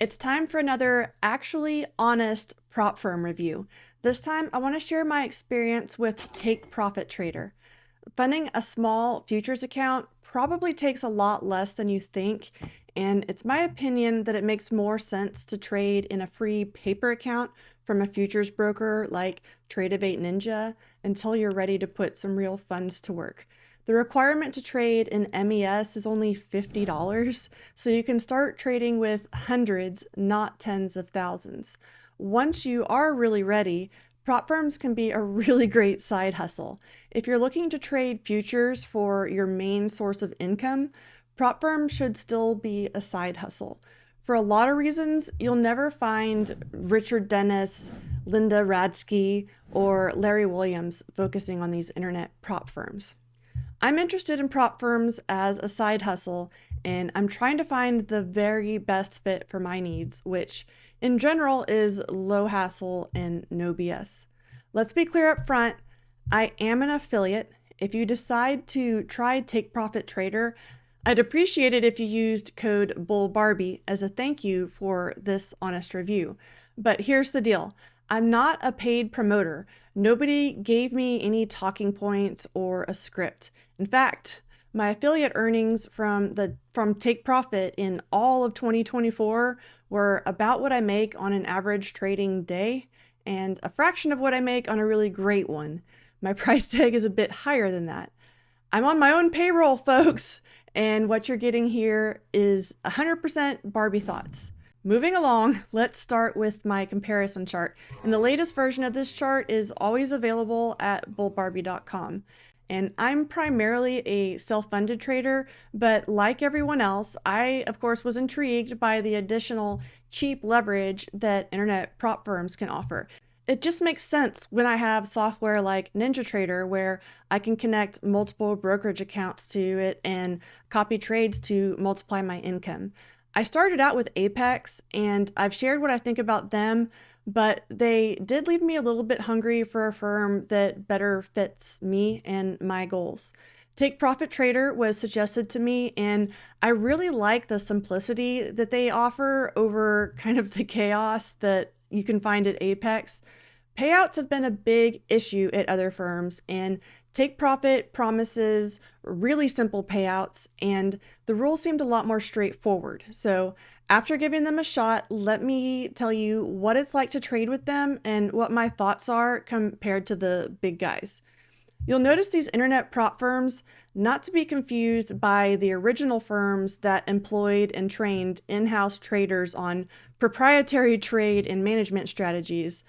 It's time for another actually honest prop firm review. This time, I want to share my experience with Take Profit Trader. Funding a small futures account probably takes a lot less than you think, and it's my opinion that it makes more sense to trade in a free paper account from a futures broker like TradeDay until you're ready to put some real funds to work. The requirement to trade in MES is only $50, so you can start trading with hundreds, not tens of thousands. Once you are really ready, prop firms can be a really great side hustle. If you're looking to trade futures for your main source of income, prop firms should still be a side hustle. For a lot of reasons, you'll never find Richard Dennis, Linda Radsky, or Larry Williams focusing on these internet prop firms. I'm interested in prop firms as a side hustle, and I'm trying to find the very best fit for my needs, which in general is low hassle and no BS. Let's be clear up front, I am an affiliate. If you decide to try Take Profit Trader, I'd appreciate it if you used code 𝗏𝗏𝗏𝗏 as a thank you for this honest review. But here's the deal. I'm not a paid promoter. Nobody gave me any talking points or a script. In fact, my affiliate earnings from Take Profit in all of 2024 were about what I make on an average trading day and a fraction of what I make on a really great one. My price tag is a bit higher than that. I'm on my own payroll, folks, and what you're getting here is 100% Barbie thoughts. Moving along, let's start with my comparison chart. And the latest version of this chart is always available at 𝗏𝗏𝗏𝗏𝗏. And I'm primarily a self-funded trader, but like everyone else, I, of course, was intrigued by the additional cheap leverage that internet prop firms can offer. It just makes sense when I have software like NinjaTrader where I can connect multiple brokerage accounts to it and copy trades to multiply my income. I started out with Apex and I've shared what I think about them, but they did leave me a little bit hungry for a firm that better fits me and my goals. Take Profit Trader was suggested to me, and I really like the simplicity that they offer over kind of the chaos that you can find at Apex. Payouts have been a big issue at other firms, and Take Profit promises really simple payouts, and the rules seemed a lot more straightforward. So after giving them a shot, let me tell you what it's like to trade with them and what my thoughts are compared to the big guys. You'll notice these internet prop firms not to be confused by the original firms that employed and trained in-house traders on proprietary trade and management strategies.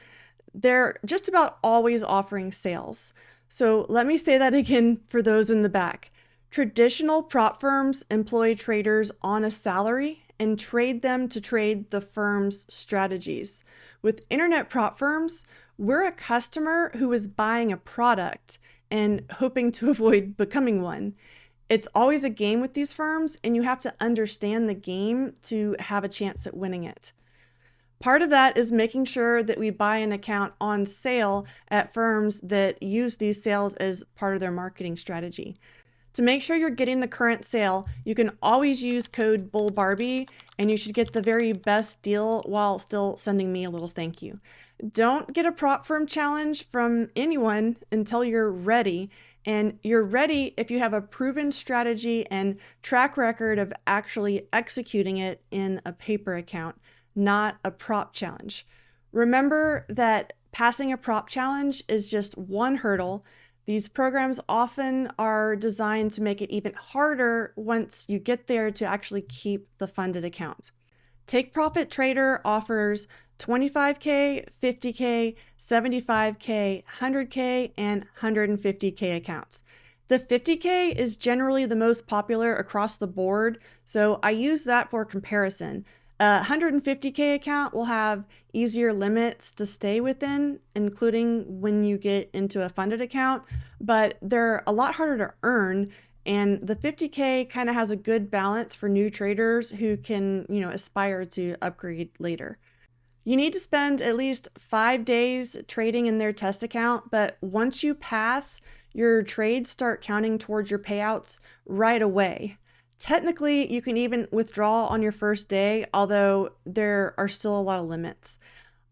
They're just about always offering sales. So let me say that again for those in the back. Traditional prop firms employ traders on a salary and trade them to trade the firm's strategies. With internet prop firms, we're a customer who is buying a product and hoping to avoid becoming one. It's always a game with these firms, and you have to understand the game to have a chance at winning it. Part of that is making sure that we buy an account on sale at firms that use these sales as part of their marketing strategy. To make sure you're getting the current sale, you can always use code 𝗏𝗏𝗏𝗏, and you should get the very best deal while still sending me a little thank you. Don't get a prop firm challenge from anyone until you're ready, and you're ready if you have a proven strategy and track record of actually executing it in a paper account, not a prop challenge. Remember that passing a prop challenge is just one hurdle. These programs often are designed to make it even harder once you get there to actually keep the funded account. Take Profit Trader offers 25K, 50K, 75K, 100K, and 150K accounts. The 50K is generally the most popular across the board, so I use that for comparison. A 150K account will have easier limits to stay within, including when you get into a funded account, but they're a lot harder to earn, and the 50K kind of has a good balance for new traders who can, aspire to upgrade later. You need to spend at least 5 days trading in their test account, but once you pass, your trades start counting towards your payouts right away. Technically, you can even withdraw on your first day, although there are still a lot of limits.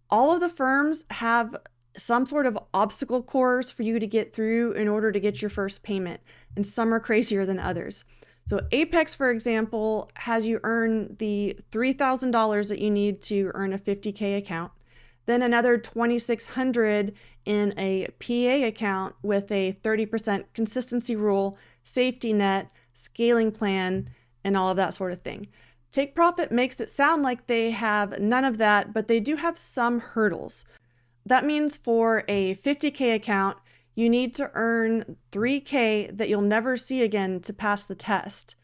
All of the firms have some sort of obstacle course for you to get through in order to get your first payment, and some are crazier than others. So Apex, for example, has you earn the $3,000 that you need to earn a 50K account, then another $2,600 in a PA account with a 30% consistency rule, safety net, scaling plan, and all of that sort of thing. Take Profit makes it sound like they have none of that, but they do have some hurdles. That means for a 50K account, you need to earn 3K that you'll never see again to pass the test.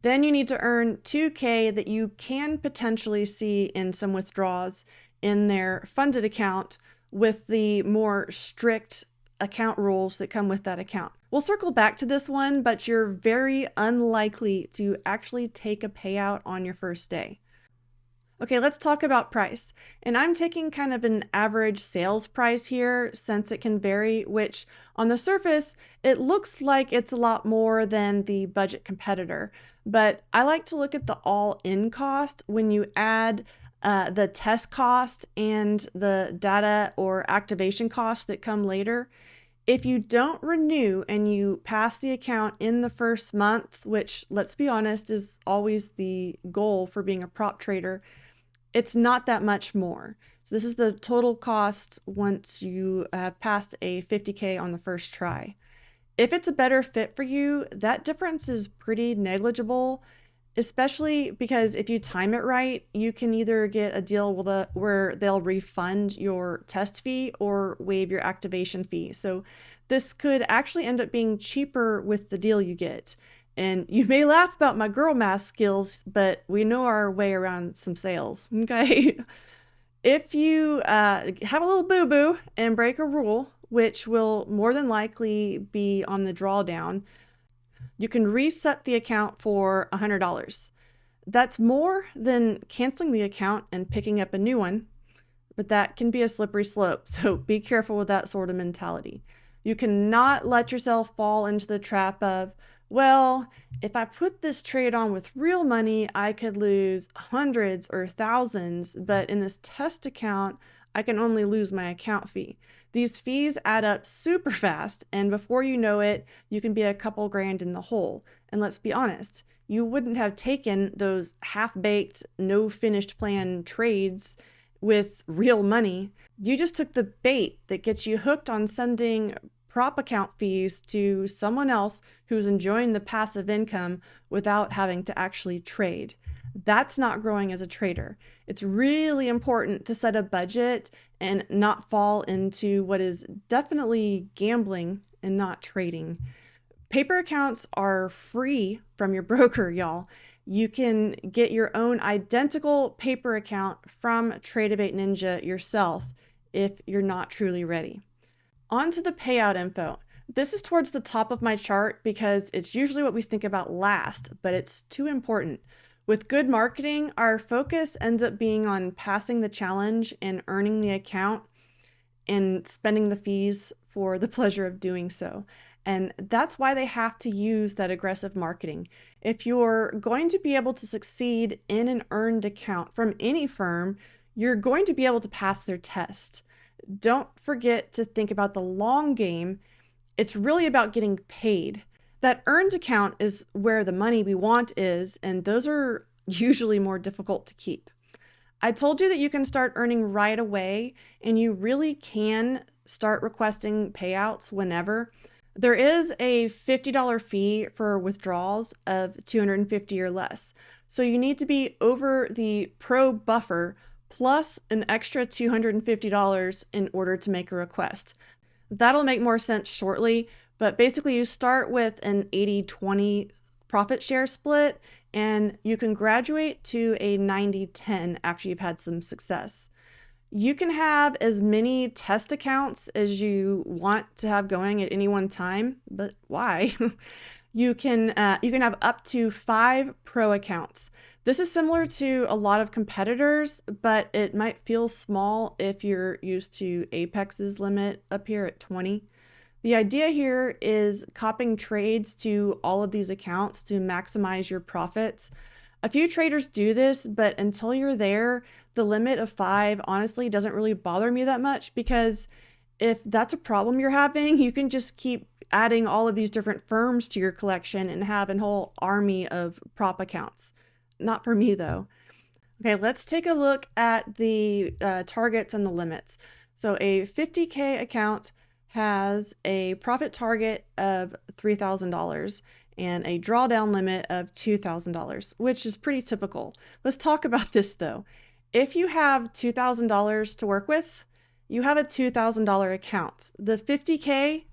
Then you need to earn 2K that you can potentially see in some withdrawals in their funded account with the more strict account rules that come with that account. We'll circle back to this one, but you're very unlikely to actually take a payout on your first day. Okay, let's talk about price. And I'm taking kind of an average sales price here since it can vary, which on the surface, it looks like it's a lot more than the budget competitor. But I like to look at the all-in cost when you add the test cost and the data or activation costs that come later. If you don't renew and you pass the account in the first month, which let's be honest is always the goal for being a prop trader, it's not that much more. So this is the total cost once you have passed a 50K on the first try. If it's a better fit for you, that difference is pretty negligible, especially because if you time it right, you can either get a deal where they'll refund your test fee or waive your activation fee. So this could actually end up being cheaper with the deal you get. And you may laugh about my girl math skills, but we know our way around some sales, okay? If you have a little boo-boo and break a rule, which will more than likely be on the drawdown, you can reset the account for $100. That's more than canceling the account and picking up a new one, but that can be a slippery slope, so be careful with that sort of mentality. You cannot let yourself fall into the trap of, well, if I put this trade on with real money, I could lose hundreds or thousands, but in this test account, I can only lose my account fee. These fees add up super fast, and before you know it, you can be a couple grand in the hole. And let's be honest, you wouldn't have taken those half-baked, no finished plan trades with real money. You just took the bait that gets you hooked on sending prop account fees to someone else who's enjoying the passive income without having to actually trade. That's not growing as a trader. It's really important to set a budget and not fall into what is definitely gambling and not trading. Paper accounts are free from your broker, y'all. You can get your own identical paper account from TradeDay Ninja yourself if you're not truly ready. On to the payout info. This is towards the top of my chart because it's usually what we think about last, but it's too important. With good marketing, our focus ends up being on passing the challenge and earning the account and spending the fees for the pleasure of doing so. And that's why they have to use that aggressive marketing. If you're going to be able to succeed in an earned account from any firm, you're going to be able to pass their test. Don't forget to think about the long game. It's really about getting paid. That earned account is where the money we want is, and those are usually more difficult to keep. I told you that you can start earning right away, and you really can start requesting payouts whenever. There is a $50 fee for withdrawals of $250 or less. So you need to be over the pro buffer plus an extra $250 in order to make a request. That'll make more sense shortly, but basically you start with an 80-20 profit share split, and you can graduate to a 90-10 after you've had some success. You can have as many test accounts as you want to have going at any one time, but why? You can have up to 5 pro accounts. This is similar to a lot of competitors, but it might feel small if you're used to Apex's limit up here at 20. The idea here is copying trades to all of these accounts to maximize your profits. A few traders do this, but until you're there, the limit of 5 honestly doesn't really bother me that much, because if that's a problem you're having, you can just keep adding all of these different firms to your collection and have a whole army of prop accounts. Not for me though. Okay, let's take a look at the targets and the limits. So a 50K account has a profit target of $3,000 and a drawdown limit of $2,000, which is pretty typical. Let's talk about this though. If you have $2,000 to work with, you have a $2,000 account. The 50K,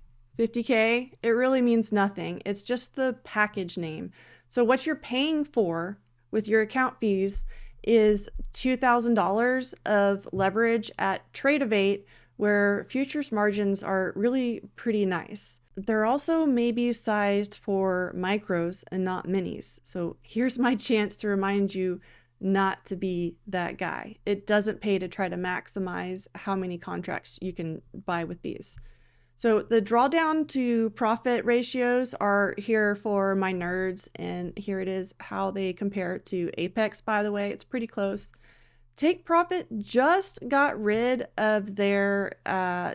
it really means nothing. It's just the package name. So what you're paying for with your account fees is $2,000 of leverage at TradeDay, where futures margins are really pretty nice. They're also maybe sized for micros and not minis. So here's my chance to remind you not to be that guy. It doesn't pay to try to maximize how many contracts you can buy with these. So the drawdown to profit ratios are here for my nerds, and here it is how they compare to Apex, by the way. It's pretty close. Take Profit just got rid of their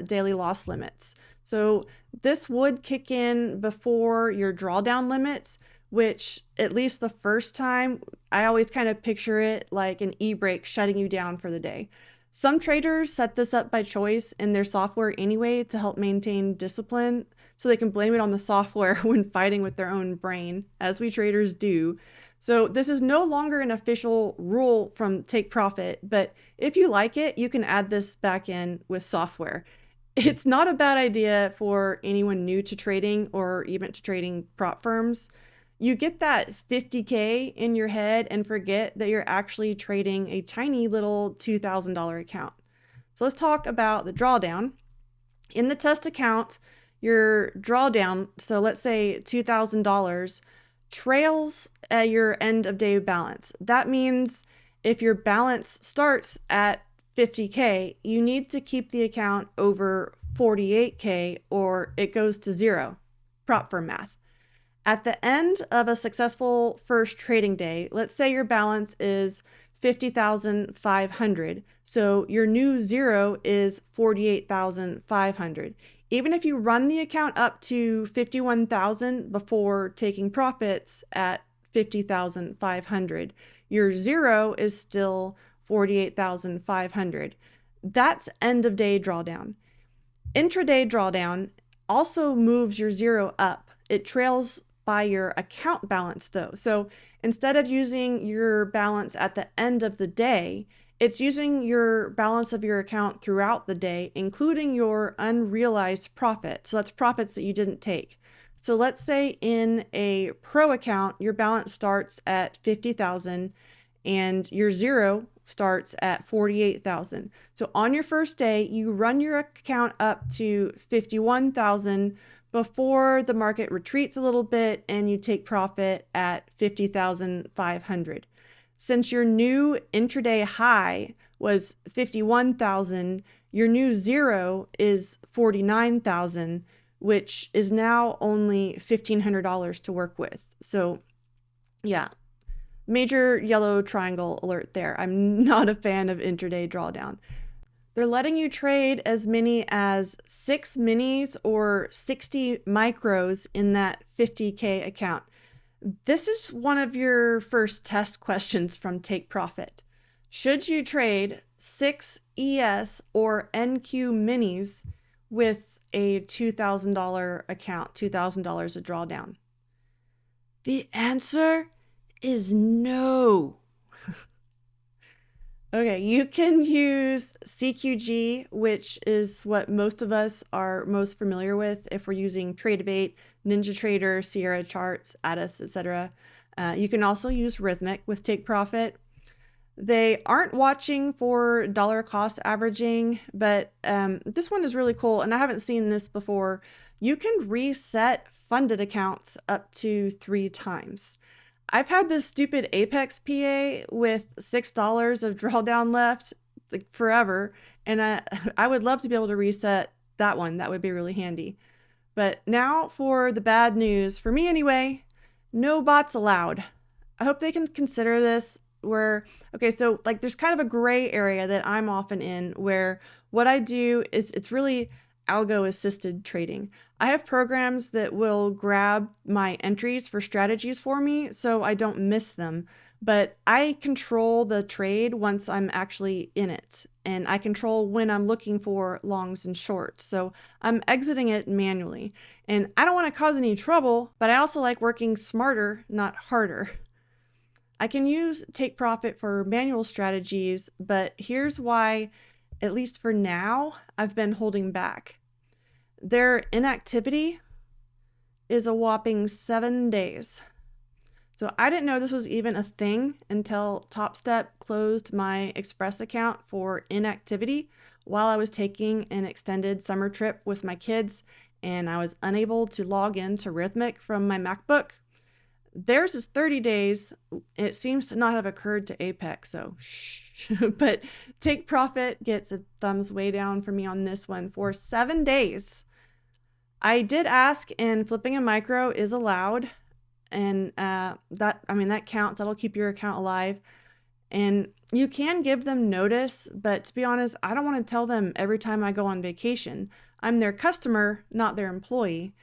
daily loss limits. So this would kick in before your drawdown limits, which at least the first time, I always kind of picture it like an e-brake shutting you down for the day. Some traders set this up by choice in their software anyway to help maintain discipline, so they can blame it on the software when fighting with their own brain, as we traders do. So this is no longer an official rule from Take Profit, but if you like it, you can add this back in with software. It's not a bad idea for anyone new to trading or even to trading prop firms. You get that 50K in your head and forget that you're actually trading a tiny little $2,000 account. So let's talk about the drawdown. In the test account, your drawdown, so let's say $2,000, trails at your end of day balance. That means if your balance starts at 50K, you need to keep the account over 48K or it goes to zero. Prop firm math. At the end of a successful first trading day, let's say your balance is 50,500. So your new zero is 48,500. Even if you run the account up to 51,000 before taking profits at 50,500, your zero is still 48,500. That's end of day drawdown. Intraday drawdown also moves your zero up. It trails by your account balance though. So instead of using your balance at the end of the day, it's using your balance of your account throughout the day, including your unrealized profit. So that's profits that you didn't take. So let's say in a pro account, your balance starts at 50,000 and your zero starts at 48,000. So on your first day, you run your account up to 51,000 before the market retreats a little bit and you take profit at 50,500. Since your new intraday high was 51,000, your new zero is 49,000, which is now only $1,500 to work with. So yeah, major yellow triangle alert there. I'm not a fan of intraday drawdown. They're letting you trade as many as 6 minis or 60 micros in that 50K account. This is one of your first test questions from Take Profit. Should you trade 6 ES or NQ minis with a $2,000 account, $2,000 a drawdown? The answer is no. Okay, you can use CQG, which is what most of us are most familiar with if we're using TradeDay, NinjaTrader, Sierra Charts, Addis, etc. You can also use Rhythmic with Take Profit. They aren't watching for dollar cost averaging, but this one is really cool, and I haven't seen this before. You can reset funded accounts up to 3 times. I've had this stupid Apex PA with $6 of drawdown left like forever, and I would love to be able to reset that one. That would be really handy. But now for the bad news, for me anyway, no bots allowed. I hope they can consider this okay, so like there's kind of a gray area that I'm often in where what I do is it's really algo assisted trading. I have programs that will grab my entries for strategies for me so I don't miss them, but I control the trade once I'm actually in it, and I control when I'm looking for longs and shorts. So I'm exiting it manually, and I don't want to cause any trouble, but I also like working smarter, not harder. I can use take profit for manual strategies, but here's why, at least for now, I've been holding back. Their inactivity is a whopping 7 days. So I didn't know this was even a thing until Topstep closed my Express account for inactivity while I was taking an extended summer trip with my kids, and I was unable to log into Rhythmic from my MacBook. Theirs is 30 days. It seems to not have occurred to Apex, so shh. But Take Profit gets a thumbs way down for me on this one for 7 days. I did ask, and flipping a micro is allowed, and that counts. That'll keep your account alive. And you can give them notice, but to be honest, I don't want to tell them every time I go on vacation. I'm their customer, not their employee.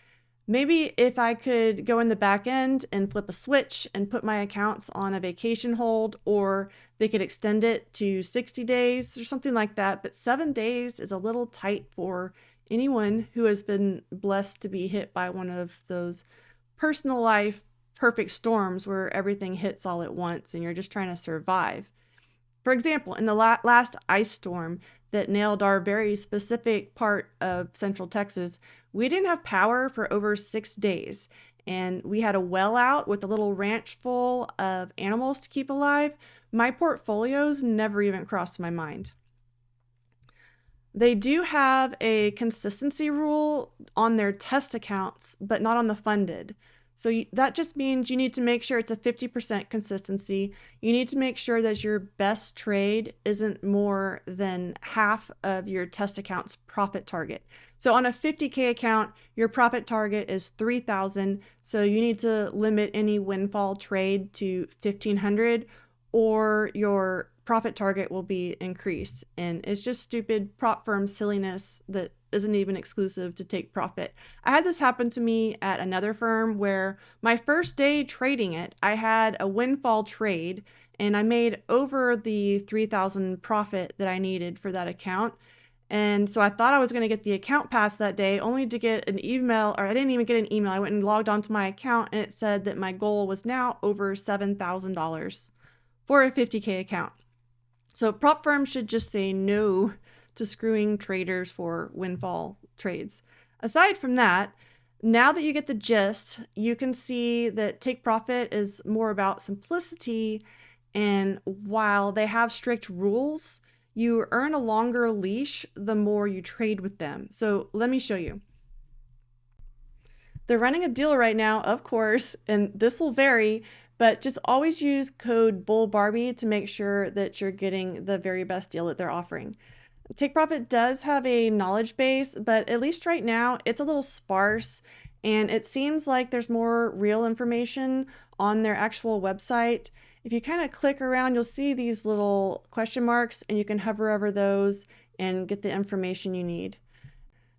Maybe if I could go in the back end and flip a switch and put my accounts on a vacation hold, or they could extend it to 60 days or something like that. But 7 days is a little tight for anyone who has been blessed to be hit by one of those personal life perfect storms where everything hits all at once and you're just trying to survive. For example, in the last ice storm that nailed our very specific part of Central Texas, we didn't have power for over 6 days, and we had a well out with a little ranch full of animals to keep alive. My portfolios never even crossed my mind. They do have a consistency rule on their test accounts, but not on the funded. So that just means you need to make sure it's a 50% consistency. You need to make sure that your best trade isn't more than half of your test account's profit target. So on a 50K account, your profit target is 3,000. So you need to limit any windfall trade to 1,500, or your profit target will be increased. And it's just stupid prop firm silliness that isn't even exclusive to Take Profit. I had this happen to me at another firm where my first day trading it, I had a windfall trade and I made over the 3,000 profit that I needed for that account. And so I thought I was going to get the account pass that day, only to get an email, or I didn't even get an email. I went and logged onto my account and it said that my goal was now over $7,000 for a 50K account. So prop firms should just say no to screwing traders for windfall trades. Aside from that, now that you get the gist, you can see that Take Profit is more about simplicity, and while they have strict rules, you earn a longer leash the more you trade with them. So let me show you. They're running a deal right now, of course, and this will vary, but just always use code Barbie to make sure that you're getting the very best deal that they're offering. Take Profit does have a knowledge base, but at least right now it's a little sparse, and it seems like there's more real information on their actual website. If you kind of click around, you'll see these little question marks, and you can hover over those and get the information you need.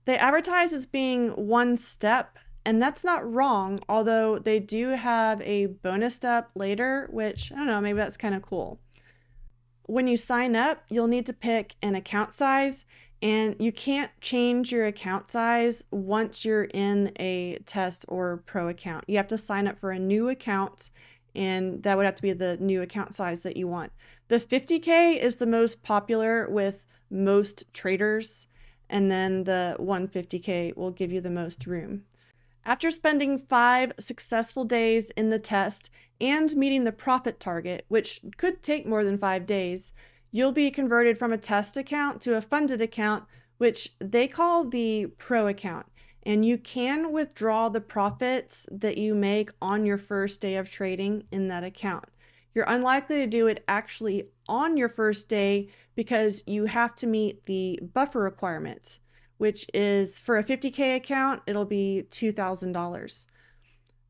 They advertise as being one step, and that's not wrong, although they do have a bonus step later, which, I don't know, maybe that's kind of cool. When you sign up, you'll need to pick an account size, and you can't change your account size once you're in a test or pro account. You have to sign up for a new account, and that would have to be the new account size that you want. The 50K is the most popular with most traders, and then the 150K will give you the most room. After spending 5 successful days in the test and meeting the profit target, which could take more than 5 days, you'll be converted from a test account to a funded account, which they call the pro account. And you can withdraw the profits that you make on your first day of trading in that account. You're unlikely to do it actually on your first day because you have to meet the buffer requirements, which is for a 50K account, it'll be $2,000.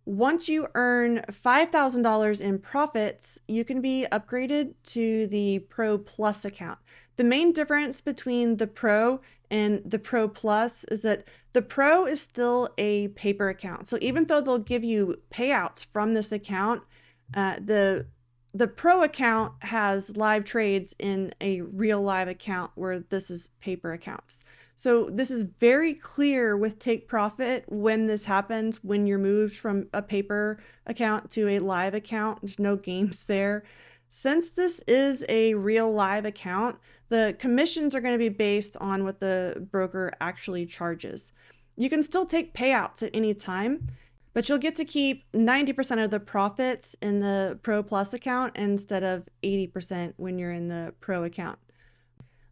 Once you earn $5,000 in profits, you can be upgraded to the Pro Plus account. The main difference between the Pro and the Pro Plus is that the Pro is still a paper account. So even though they'll give you payouts from this account, the Pro account has live trades in a real live account where this is paper accounts. So this is very clear with Take Profit when this happens, when you're moved from a paper account to a live account. There's no games there. Since this is a real live account, the commissions are going to be based on what the broker actually charges. You can still take payouts at any time, but you'll get to keep 90% of the profits in the Pro Plus account instead of 80% when you're in the Pro account.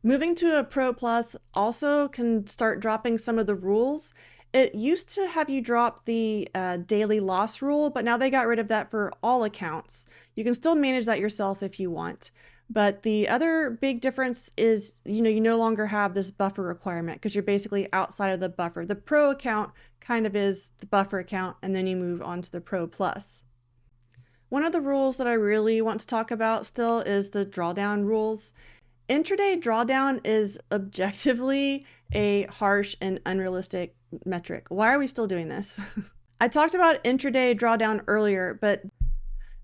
Moving to a Pro Plus also can start dropping some of the rules. It used to have you drop the daily loss rule, but now they got rid of that for all accounts. You can still manage that yourself if you want. But the other big difference is, you no longer have this buffer requirement because you're basically outside of the buffer. The Pro account kind of is the buffer account, and then you move on to the Pro Plus. One of the rules that I really want to talk about still is the drawdown rules. Intraday drawdown is objectively a harsh and unrealistic metric. Why are we still doing this? I talked about intraday drawdown earlier, but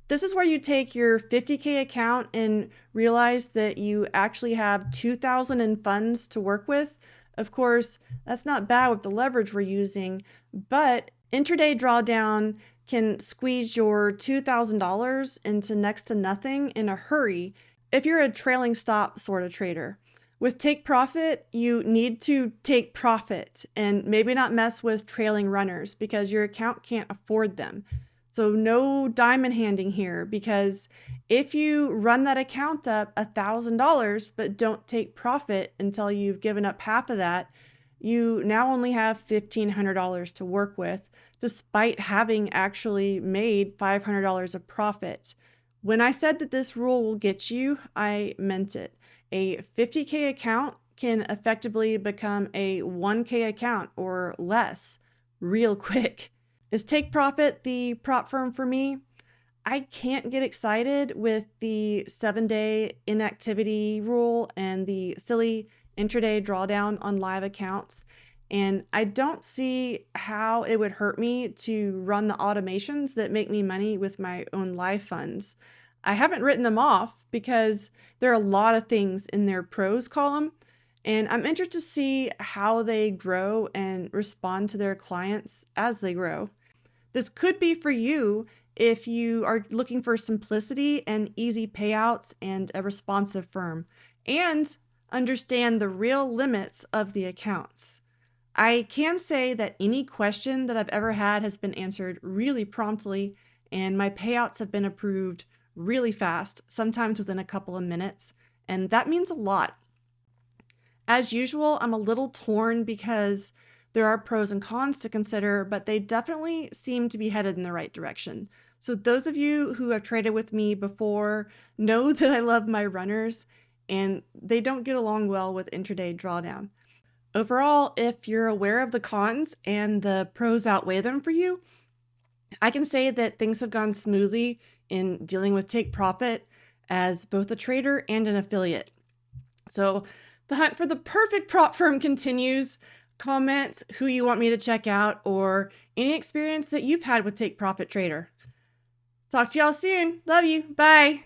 this is where you take your 50K account and realize that you actually have 2,000 in funds to work with. Of course, that's not bad with the leverage we're using, but intraday drawdown can squeeze your $2,000 into next to nothing in a hurry if you're a trailing stop sort of trader. With Take Profit, you need to take profit and maybe not mess with trailing runners because your account can't afford them. So no diamond handing here, because if you run that account up $1,000 but don't take profit until you've given up half of that, you now only have $1,500 to work with, despite having actually made $500 of profit. When I said that this rule will get you, I meant it. A 50K account can effectively become a 1K account or less real quick. Is Take Profit the prop firm for me? I can't get excited with the 7-day inactivity rule and the silly intraday drawdown on live accounts. And I don't see how it would hurt me to run the automations that make me money with my own live funds. I haven't written them off because there are a lot of things in their pros column, and I'm interested to see how they grow and respond to their clients as they grow. This could be for you if you are looking for simplicity and easy payouts and a responsive firm, and understand the real limits of the accounts. I can say that any question that I've ever had has been answered really promptly, and my payouts have been approved really fast, sometimes within a couple of minutes, and that means a lot. As usual, I'm a little torn because there are pros and cons to consider, but they definitely seem to be headed in the right direction. So those of you who have traded with me before know that I love my runners, and they don't get along well with intraday drawdown. Overall, if you're aware of the cons and the pros outweigh them for you, I can say that things have gone smoothly in dealing with Take Profit as both a trader and an affiliate. So the hunt for the perfect prop firm continues. Comment who you want me to check out or any experience that you've had with Take Profit Trader. Talk to y'all soon. Love you. Bye.